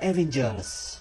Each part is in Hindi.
The Avengers.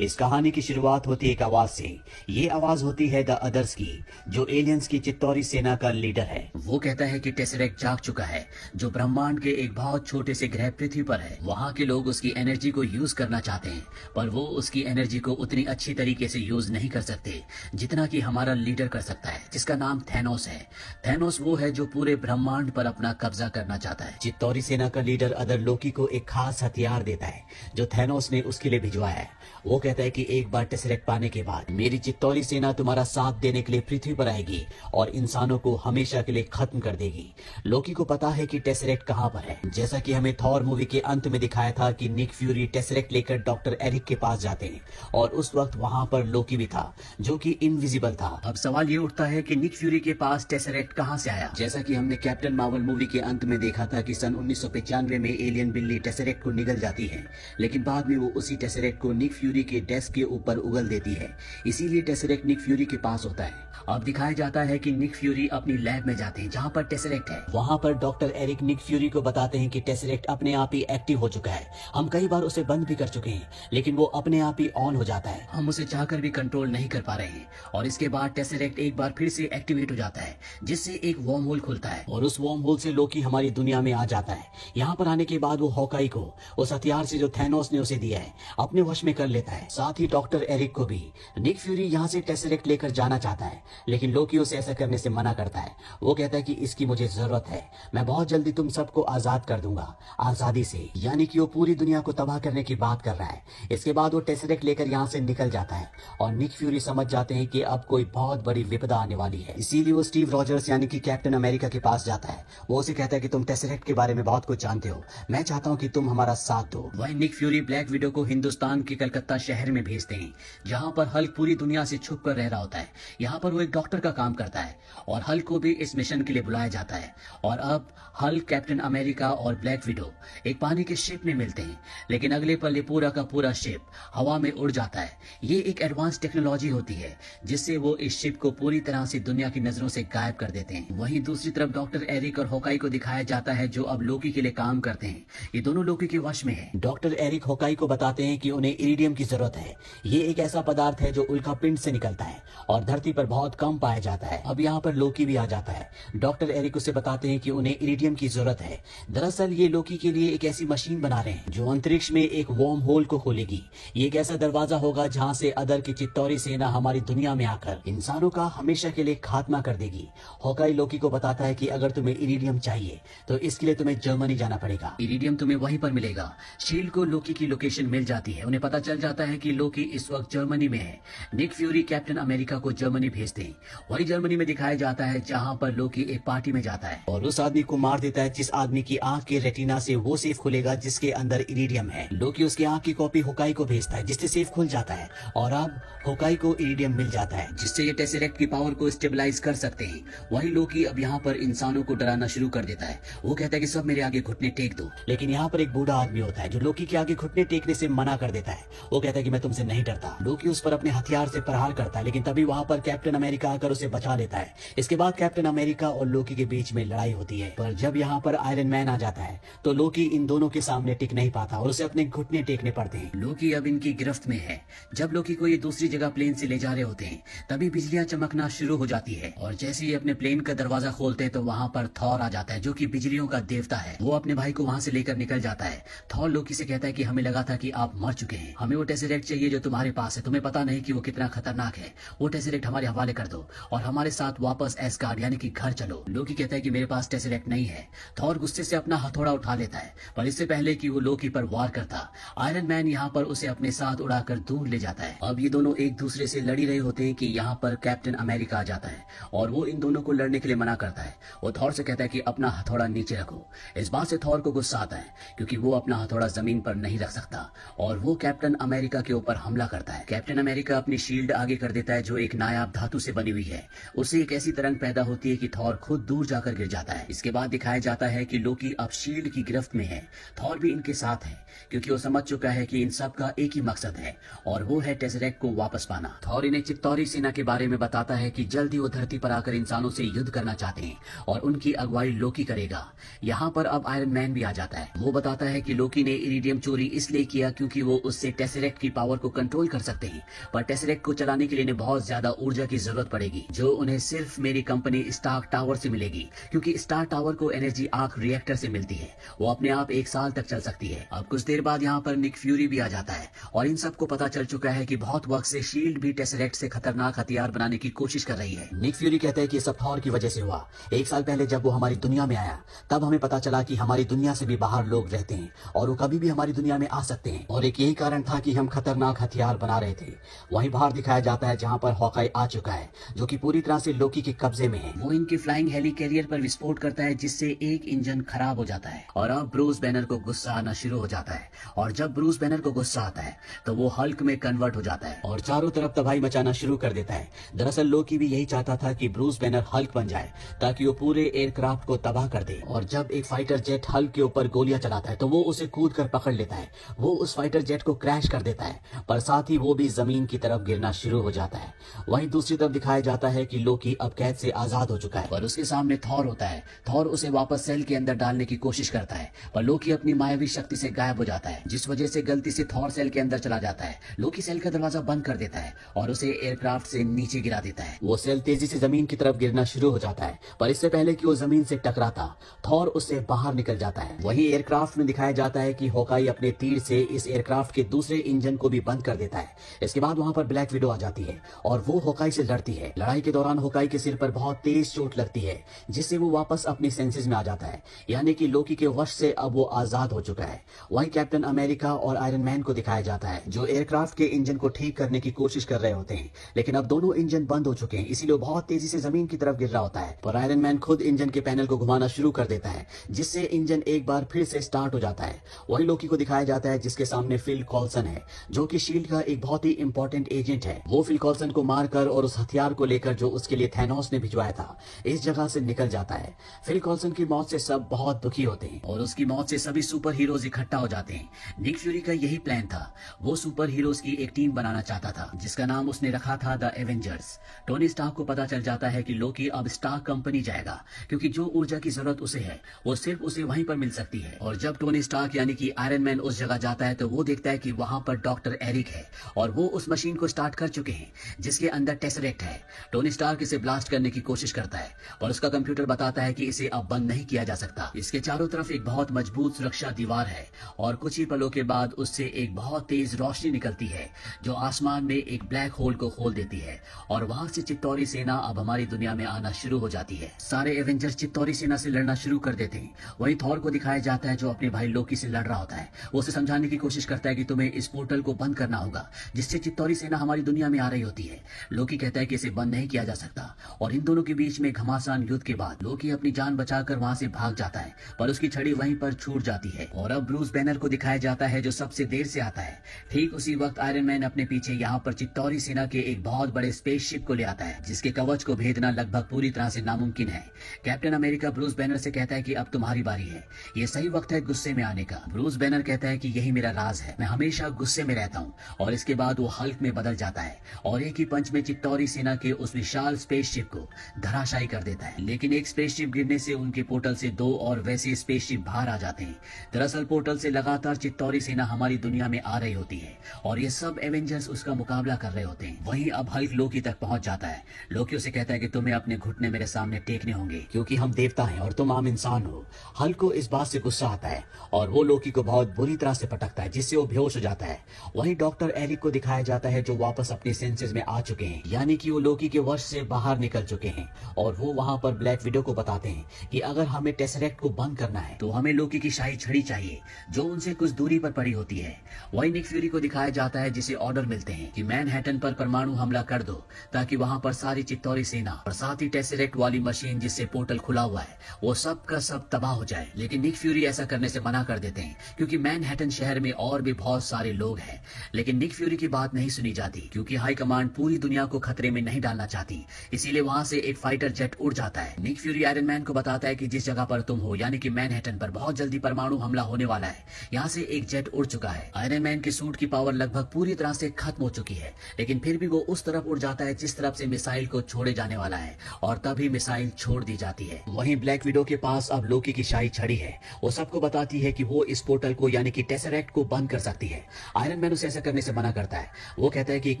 इस कहानी की शुरुआत होती है एक आवाज से। ये आवाज होती है द अदर्स की, जो एलियंस की चित्तौरी सेना का लीडर है। वो कहता है कि टेसरेक्ट जाग चुका है, जो ब्रह्मांड के एक बहुत छोटे से ग्रह पृथ्वी पर है। वहाँ के लोग उसकी एनर्जी को यूज करना चाहते हैं, पर वो उसकी एनर्जी को उतनी अच्छी तरीके से यूज नहीं कर सकते जितना कि हमारा लीडर कर सकता है, जिसका नाम थैनोस है। थैनोस वो है जो पूरे ब्रह्मांड पर अपना कब्जा करना चाहता है। चित्तौरी सेना का लीडर अदर लोकी को एक खास हथियार देता है जो थैनोस ने उसके लिए भिजवाया है। वो कहता है कि एक बार टेसरेक्ट पाने के बाद मेरी चित्तौरी सेना तुम्हारा साथ देने के लिए पृथ्वी पर आएगी और इंसानों को हमेशा के लिए खत्म कर देगी। लोकी को पता है कि टेसरेक्ट कहां पर है। जैसा कि हमें थॉर मूवी के अंत में दिखाया था कि निक फ्यूरी टेसरेक्ट लेकर डॉक्टर एरिक के पास जाते हैं और उस वक्त वहां पर लोकी भी था जो कि इनविजिबल था। अब सवाल ये उठता है कि निक फ्यूरी के पास टेसरेक्ट कहां से आया। जैसा कि हमने कैप्टन मार्वल मूवी के अंत में देखा था कि सन 1995 में एलियन बिल्ली टेसरेक्ट को निगल जाती है, लेकिन बाद में वो उसी टेसरेक्ट को निक फ्यूरी के डेस्क के ऊपर उगल देती है। इसीलिए टेसरेक्ट निक फ्यूरी के पास होता है। अब दिखाया जाता है कि निक फ्यूरी अपनी लैब में जाते हैं जहां पर टेसरेक्ट है। वहां पर डॉक्टर एरिक निक फ्यूरी को बताते हैं कि टेसरेक्ट अपने आप ही एक्टिव हो चुका है। हम कई बार उसे बंद भी कर चुके हैं, लेकिन वो अपने आप ही ऑन हो जाता है। हम उसे चाहकर भी कंट्रोल नहीं कर पा रहे हैं। और इसके बाद टेसरेक्ट एक बार फिर से एक्टिवेट हो जाता है, जिससे एक वर्म होल खुलता है और उस वर्म होल से लोकी हमारी दुनिया में आ जाता है। यहाँ पर आने के बाद वो हॉकाई को उस हथियार से जो थैनोस ने उसे दिया है अपने वश में कर लेता है। साथ ही डॉक्टर एरिक को भी। निक फ्यूरी यहाँ से टेसरेक्ट लेकर जाना चाहता है, लेकिन लोकी उसे ऐसा करने से मना करता है। वो कहता है कि इसकी मुझे जरूरत है, मैं बहुत जल्दी तुम सबको आजाद कर दूंगा, आजादी से। यानी कि वो पूरी दुनिया को तबाह करने की बात कर रहा है। इसके बाद वो टेसरेक्ट लेकर यहाँ से निकल जाता है और निक फ्यूरी समझ जाते हैं कि अब कोई बहुत बड़ी विपदा आने वाली है। इसीलिए वो स्टीव रॉजर्स यानी कि कैप्टन अमेरिका के पास जाता है। वो उसे कहता है कि तुम टेसरेक्ट के बारे में बहुत कुछ जानते हो, मैं चाहता हूँ कि तुम हमारा साथ दो। वही निक फ्यूरी ब्लैक विडो को हिंदुस्तान के कलकत्ता शहर में भेजते हैं, जहां पर हल्क पूरी दुनिया से छुप कर रह रहा होता है। यहाँ पर वो एक डॉक्टर का काम करता है और हल्क को भी इस मिशन के लिए बुलाया जाता है। और अब हल्क, कैप्टन अमेरिका और ब्लैक विडो एक पानी के शिप में मिलते हैं, लेकिन अगले पल ये पूरा का पूरा शिप हवा में उड़ जाता है। ये एक एडवांस टेक्नोलॉजी होती है जिससे वो इस शिप को पूरी तरह से दुनिया की नजरों से गायब कर देते हैं। वहीं दूसरी तरफ डॉक्टर एरिक और होकाई को दिखाया जाता है जो अब लोकी के लिए काम करते हैं। ये दोनों लोकी के वश में है। डॉक्टर एरिक होकाई को बताते हैं कि उन्हें इरिडियम की जरूरत है। ये एक ऐसा पदार्थ है जो उल्का पिंड से निकलता है और धरती पर बहुत कम पाया जाता है। अब यहाँ पर लोकी भी आ जाता है। डॉक्टर एरिक उसे बताते हैं कि उन्हें इरिडियम की जरूरत है। दरअसल ये लोकी के लिए एक ऐसी मशीन बना रहे हैं जो अंतरिक्ष में एक वर्म होल को खोलेगी। ये एक ऐसा दरवाजा होगा जहाँ से अदर की चित्तौरी सेना हमारी दुनिया में आकर इंसानों का हमेशा के लिए खात्मा कर देगी। होकाई लोकी को बताता है कि अगर तुम्हें इरिडियम चाहिए तो इसके लिए तुम्हें जर्मनी जाना पड़ेगा। इरिडियम तुम्हें वहीं पर मिलेगा। शील्ड को लोकी की लोकेशन मिल जाती है। उन्हें पता चल जाता है कि लोकी इस वक्त जर्मनी में है। निक फ्यूरी कैप्टन अमेरिका को जर्मनी भेजते हैं। वही जर्मनी में दिखाया जाता है जहां पर लोकी एक पार्टी में जाता है और उस आदमी को मार देता है जिस आदमी की आंख के रेटिना से वो सेफ खुलेगा जिसके अंदर इरिडियम है। लोकी उसकी आंख की कॉपी होकाई को भेजता है जिससे सेफ खुल जाता है और अब होकाई को इरिडियम मिल जाता है जिससे ये टेसरेक्ट की पावर को स्टेबलाइज कर सकते हैं। वही लोकी अब यहाँ पर इंसानों को डराना शुरू कर देता है। वो कहता है कि सब मेरे आगे घुटने टेक दो, लेकिन यहाँ पर एक बूढ़ा आदमी होता है जो लोकी के आगे घुटने टेकने से मना कर देता है। वो कहता है कि मैं तुमसे नहीं डरता। लोकी उस पर अपने हथियार से प्रहार करता है, लेकिन तभी वहां पर कैप्टन अमेरिका आकर उसे बचा लेता है। इसके बाद कैप्टन अमेरिका और लोकी के बीच में लड़ाई होती है, पर जब यहाँ पर आयरन मैन आ जाता है तो लोकी इन दोनों के सामने टिक नहीं पाता और उसे अपने घुटने टेकने पड़ते हैं। लोकी अब इनकी गिरफ्त में है। जब लोकी को ये दूसरी जगह प्लेन से ले जा रहे होते हैं तभी बिजलियां चमकना शुरू हो जाती है और जैसे ही अपने प्लेन का दरवाजा खोलते हैं तो वहां पर थॉर आ जाता है जो कि बिजलियों का देवता है। वो अपने भाई को वहां से लेकर निकल जाता है। थॉर लोकी से कहता है कि हमें लगा था कि आप मर चुके हैं, हमें वो टेसरेक्ट चाहिए जो तुम्हारे पास है। तुम्हें पता नहीं कि वो कितना खतरनाक है। वो टेसरेक्ट हमारे हवाले कर दो और हमारे साथ वापस एस्गार्ड यानी कि घर चलो। लोकी कहता है कि मेरे पास टेसरेक्ट नहीं है। थॉर गुस्से से अपना हथौड़ा उठा लेता है, पर इससे पहले कि वो लोकी पर वार करता आयरन मैन यहाँ पर उसे अपने साथ उड़ाकर दूर ले जाता है। अब ये दोनों एक दूसरे से लड़ी रहे होते हैं कि यहाँ पर कैप्टन अमेरिका आ जाता है और वो इन दोनों को लड़ने के लिए मना करता है। वो थॉर से कहता है कि अपना हथौड़ा नीचे रखो। इस बात से थॉर को गुस्सा आता है क्योंकि वो अपना हथौड़ा जमीन पर नहीं रख सकता और वो कैप्टन अमेरिका के ऊपर हमला करता है। कैप्टन अमेरिका अपनी शील्ड आगे कर देता है जो एक नायाब धातु से बनी हुई है। उससे एक ऐसी तरंग पैदा होती है कि थॉर खुद दूर जाकर गिर जाता है। इसके बाद दिखाया जाता है कि लोकी अब शील्ड की गिरफ्त में है। थॉर भी इनके साथ है। क्योंकि वो समझ चुका है कि इन सब का एक ही मकसद है और वो है टेसरेक्ट को वापस पाना। थॉर इन्हें चित्तौरी सेना के बारे में बताता है कि जल्द ही वो धरती पर आकर इंसानों से युद्ध करना चाहते हैं और उनकी अगुवाई लोकी करेगा। यहाँ पर अब आयरन मैन भी आ जाता है। वो बताता है कि लोकी ने इरिडियम चोरी इसलिए किया क्योंकि वो उससे टेसरेक्ट की पावर को कंट्रोल कर सकते हैं, पर टेसरेक्ट को चलाने के लिए उन्हें बहुत ज्यादा ऊर्जा की जरूरत पड़ेगी, जो उन्हें सिर्फ मेरी कंपनी स्टार्क टावर से मिलेगी, क्योंकि स्टार टावर को एनर्जी आर्क रिएक्टर से मिलती है। वो अपने आप 1 साल तक चल सकती है। अब कुछ देर बाद यहाँ पर निक फ्यूरी भी आ जाता है और इन सबको पता चल चुका है कि बहुत वक्त से शील्ड भी टेसरेक्ट से खतरनाक हथियार बनाने की कोशिश कर रही है। निक फ्यूरी कहते हैं कि सब थॉर की वजह से हुआ। 1 साल पहले जब वो हमारी दुनिया में आया तब हमें पता चला कि हमारी दुनिया से भी बाहर लोग रहते हैं और वो कभी भी हमारी दुनिया में आ सकते हैं, और एक यही कारण था कि हम खतरनाक हथियार बना रहे थे। वहीं बाहर दिखाया जाता है जहाँ पर हॉकाई आ चुका है, जो कि पूरी तरह से लोकी के कब्जे में है। वो इनकी फ्लाइंग हेली कैरियर पर विस्फोट करता है जिससे एक इंजन खराब हो जाता है और अब ब्रूस बैनर को गुस्सा आना शुरू हो जाता है, और जब ब्रूस बैनर को गुस्सा आता है तो वो हल्क में कन्वर्ट हो जाता है और चारों तरफ तबाही मचाना शुरू कर देता है। दरअसल लोकी भी यही चाहता था कि ब्रूस बैनर हल्क बन जाए ताकि वो पूरे एयरक्राफ्ट को तबाह कर दे, और जब एक फाइटर जेट हल्क के ऊपर गोलियां चलाता है तो वो उसे कूद कर पकड़ लेता है। वो उस फाइटर जेट को क्रैश कर देता है, पर साथ ही वो भी जमीन की तरफ गिरना शुरू हो जाता है। वहीं दूसरी तरफ दिखाया जाता है कि लोकी अब कैद से आजाद हो चुका है, पर उसके सामने थॉर होता है। थॉर उसे वापस सेल के अंदर डालने की कोशिश करता है, पर लोकी अपनी मायावी शक्ति से गायब हो जाता है, जिस वजह से गलती से थॉर सेल के अंदर चला जाता है। लोकी सेल का दरवाजा बंद कर देता है और उसे एयरक्राफ्ट से नीचे गिरा देता है। वो सेल तेजी से जमीन की तरफ गिरना शुरू हो जाता है, पर इससे पहले कि वो जमीन से टकराता थॉर उससे बाहर निकल जाता है। वहीं एयरक्राफ्ट में दिखाया जाता है कि हॉकाई अपने तीर से इस एयरक्राफ्ट के दूसरे इंजन को भी बंद कर देता है। इसके बाद वहां पर ब्लैक विडो आ जाती है और वो हॉकाई से लड़ती है। लड़ाई के दौरान हॉकाई के सिर पर बहुत तेज चोट लगती है, जिससे वो वापस अपनी सेंसेस में आ जाता है, यानी कि लोकी के वश से अब वो आजाद हो चुका है। वहीं कैप्टन अमेरिका और आयरन मैन को दिखाया जाता है, जो एयरक्राफ्ट के इंजन को ठीक करने की कोशिश कर रहे होते हैं, लेकिन अब दोनों इंजन बंद हो चुके हैं, इसीलिए बहुत तेजी से जमीन की तरफ गिर रहा होता है। पर आयरन मैन खुद इंजन के पैनल को घुमाना शुरू कर देता है, जिससे इंजन एक बार फिर से स्टार्ट हो जाता है। वही लोकी को दिखाया जाता है जिसके सामने फिल कॉल्सन है, जो कि शील्ड का एक बहुत ही इंपॉर्टेंट एजेंट है। वो फिल कॉल्सन को मारकर और उस हथियार को लेकर जो उसके लिए थैनोस ने भिजवाया था, इस जगह से निकल जाता है। फिल कॉल्सन की मौत से सब बहुत दुखी होते हैं और उसकी मौत से सभी सुपर हीरोज इकट्ठा हो जाते हैं। निक फ्यूरी का यही प्लान था। वो सुपर हीरोज की एक टीम बनाना चाहता था जिसका नाम उसने रखा था द एवेंजर्स। टोनी स्टार्क को पता चल जाता है कि लोकी अब स्टार्क कंपनी जाएगा, क्योंकि जो ऊर्जा की जरूरत उसे है वो सिर्फ उसे वहीं पर मिल सकती है। और जब टोनी स्टार्क यानी कि आयरन मैन उस जगह जाता है तो वो देखता है कि वहां पर डॉक्टर एरिक है और वो उस मशीन को स्टार्ट कर चुके हैं जिसके अंदर टेसरेक्ट है। टोनी स्टार्क इसे ब्लास्ट करने की कोशिश करता है, पर उसका कंप्यूटर बताता है कि इसे अब बंद नहीं किया जा सकता। इसके चारों तरफ एक बहुत मजबूत सुरक्षा दीवार है और कुछ ही पलों के बाद उससे एक बहुत तेज रोशनी निकलती है जो आसमान में एक ब्लैक होल को खोल देती है, और वहां से चित्तौरी सेना अब हमारी दुनिया में आना शुरू हो जाती है। सारे एवेंजर्स चित्तौरी सेना से लड़ना शुरू कर देते हैं। वहीं थॉर को दिखाया जाता है जो अपने भाई लोकी से लड़ रहा होता है। वो उसे समझाने की कोशिश करता है कि तुम्हें इस पोर्टल को बंद करना होगा जिससे चित्तौरी सेना हमारी दुनिया में आ रही होती है। लोकी कहता है कि इसे बंद नहीं किया जा सकता, और इन दोनों के बीच में घमासान युद्ध के बाद लोकी अपनी जान बचाकर वहां से भाग जाता है, पर उसकी छड़ी वहीं पर छूट जाती है। और अब ब्रूस बैनर को दिखाया जाता है जो सबसे देर से आता है। ठीक उसी वक्त आयरन मैन अपने पीछे यहाँ पर चित्तौरी सेना के एक बहुत बड़े स्पेसशिप को ले आता है जिसके कवच को भेदना लगभग पूरी तरह से नामुमकिन है। कैप्टन अमेरिका ब्रूस बैनर से कहता है कि अब तुम्हारी बारी है, ये सही वक्त है गुस्से में आने का। ब्रूस बैनर कहता है कि यही मेरा राज है, मैं हमेशा गुस्से में रहता हूँ। और इसके बाद वो हल्क में बदल जाता है और एक ही पंच में चित्तौरी सेना के उस विशाल स्पेसशिप को धराशायी कर देता है। लेकिन एक स्पेसशिप गिरने से उनके पोर्टल से 2 और वैसे स्पेसशिप बाहर आ जाते हैं। दरअसल पोर्टल से लगातार चित्तौरी सेना हमारी दुनिया में आ रही होती है और ये सब एवेंजर्स उसका मुकाबला कर रहे होते हैं। वहीं अब हल्क लोकी तक पहुंच जाता है। लोकी उसे कहता है कि तुम्हें अपने घुटने मेरे सामने टेकने होंगे, क्योंकि हम देवता हैं और तुम आम इंसान हो। हल्क को इस बात से गुस्सा आता है और वो लोकी को बहुत बुरी तरह से पटकता है जिससे वो बेहोश हो जाता है। वहीं डॉक्टर एरिक को दिखाया जाता है जो वापस अपने सेंसेस में आ चुके हैं, यानी कि वो लोकी के वश से बाहर निकल चुके हैं, और वो वहां पर ब्लैक विडो को बताते हैं कि अगर हमें टेसरेक्ट को बंद करना है तो हमें लोकी की शाही छड़ी चाहिए जो उनसे कुछ दूरी पर पड़ी होती है। वहीं निक फ्यूरी को दिखाया जाता है जिसे ऑर्डर मिलते हैं कि मैनहट्टन पर परमाणु हमला कर दो ताकि वहां पर सारी चित्तौरी सेना और साथ ही टेसरेक्ट वाली मशीन जिससे पोर्टल खुला हुआ है वो सब का सब तबाह हो जाए। लेकिन निक फ्यूरी ऐसा करने से मना कर देते हैं क्योंकि मैनहट्टन शहर में और भी बहुत सारे लोग हैं। लेकिन निक फ्यूरी की बात नहीं सुनी जाती क्योंकि हाई कमांड पूरी दुनिया को खतरे में नहीं डालना चाहती, इसीलिए वहां से एक फाइटर जेट उड़ जाता है। निक फ्यूरी आयरन मैन को बताता है कि जिस जगह पर तुम हो यानी कि मैनहट्टन पर बहुत जल्दी परमाणु हमला होने वाला है, यहाँ से एक जेट उड़ चुका है। आयरन मैन के सूट की पावर लगभग पूरी तरह से खत्म हो चुकी है, लेकिन फिर भी वो उस तरफ उड़ जाता है जिस तरफ से मिसाइल को छोड़े जाने वाला है, और तभी मिसाइल छोड़ दी जाती है। वहीं ब्लैक विडो के पास अब लोकी की शाही छड़ी है। वो सबको बताती है कि वो इस पोर्टल को यानी कि टेसरेक्ट को बंद कर सकती है। आयरन मैन उसे ऐसा करने से मना करता है। वो कहता है कि एक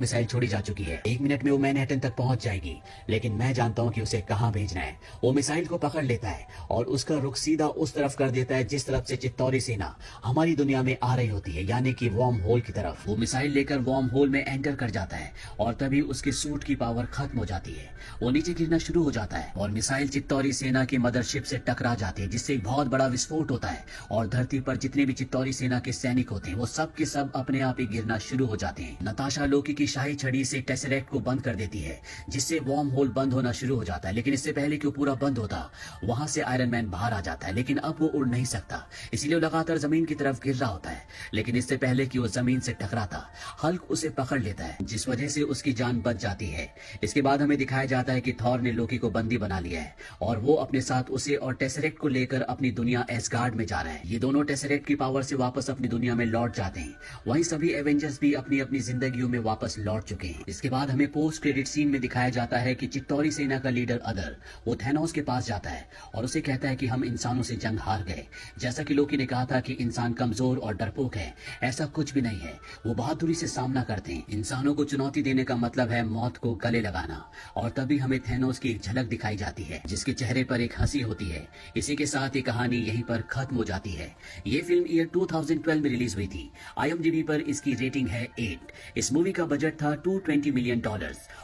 मिसाइल छोड़ी जा चुकी है, 1 मिनट में वो मैनहट्टन तक पहुंच जाएगी, लेकिन मैं जानता हूं कि उसे कहां भेजना है। वो मिसाइल को पकड़ लेता है और उसका रुख सीधा उस तरफ कर देता है जिस तरफ से चित्तौरी सेना हमारी दुनिया में आ रही होती है, यानी कि वार्म होल की तरफ। वो मिसाइल लेकर वार्म होल में एंटर कर जाता है और तभी उसके सूट की पावर खत्म हो जाती है। वो नीचे गिरना शुरू हो जाता है और मिसाइल चित्तौरी सेना की मदरशिप से टकरा जाती है, जिससे एक बहुत बड़ा विस्फोट होता है और धरती पर जितने भी चित्तौरी सेना के सैनिक होते हैं वो सब के सब अपने आप ही गिरना शुरू हो जाते हैं। नताशा लोकी की शाही छड़ी से टेसरेक्ट को बंद कर देती है, जिससे वार्म होल बंद होना शुरू हो जाता है। लेकिन इससे पहले कि वो पूरा बंद होता, वहां से आयरन मैन बाहर आ जाता है, लेकिन अब वो उड़ नहीं सकता, इसीलिए वो लगातार जमीन की तरफ गिर रहा होता है। लेकिन इससे पहले कि वो जमीन से टकराता, हल्क उसे पकड़ लेता है, जिस वजह से उसकी जान बच जाती है। इसके बाद हमें दिखाया जाता है कि थॉर ने लोकी को बंदी बना लिया है और वो अपने साथ उसे और टेसरेक्ट को लेकर अपनी दुनिया एसगार्ड में जा रहा है। ये दोनों टेसरेक्ट की पावर से वापस अपनी दुनिया में लौट जाते हैं। वहीं सभी एवेंजर्स भी अपनी अपनी जिंदगियों में वापस लौट चुके हैं। इसके बाद हमें पोस्ट क्रेडिट सीन में दिखाया जाता है कि चित्तौरी सेना का लीडर अदर वो थैनोस के पास जाता है और उसे कहता है कि हम इंसानों से जंग हार गए। जैसा कि लोकी ने कहा था कि इंसान कमजोर और डरपोक है, ऐसा कुछ भी नहीं है। वो बहादुरी से सामना करते हैं। इंसानों को चुनौती देने का मतलब है मौत को गले लगाना। और तभी हमें थैनोस की एक झलक दिखाई जाती है, जिसके चेहरे पर एक हंसी होती है। इसी के साथ ये कहानी यहीं पर खत्म हो जाती है। ये फिल्म ईयर 2012 में रिलीज हुई थी। IMDb पर इसकी रेटिंग है 8। इस मूवी का बजट था $220 मिलियन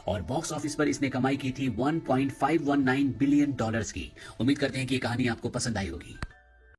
और बॉक्स ऑफिस पर इसने कमाई की थी $1.519 बिलियन की। उम्मीद करते हैं कि ये कहानी आपको पसंद आई होगी।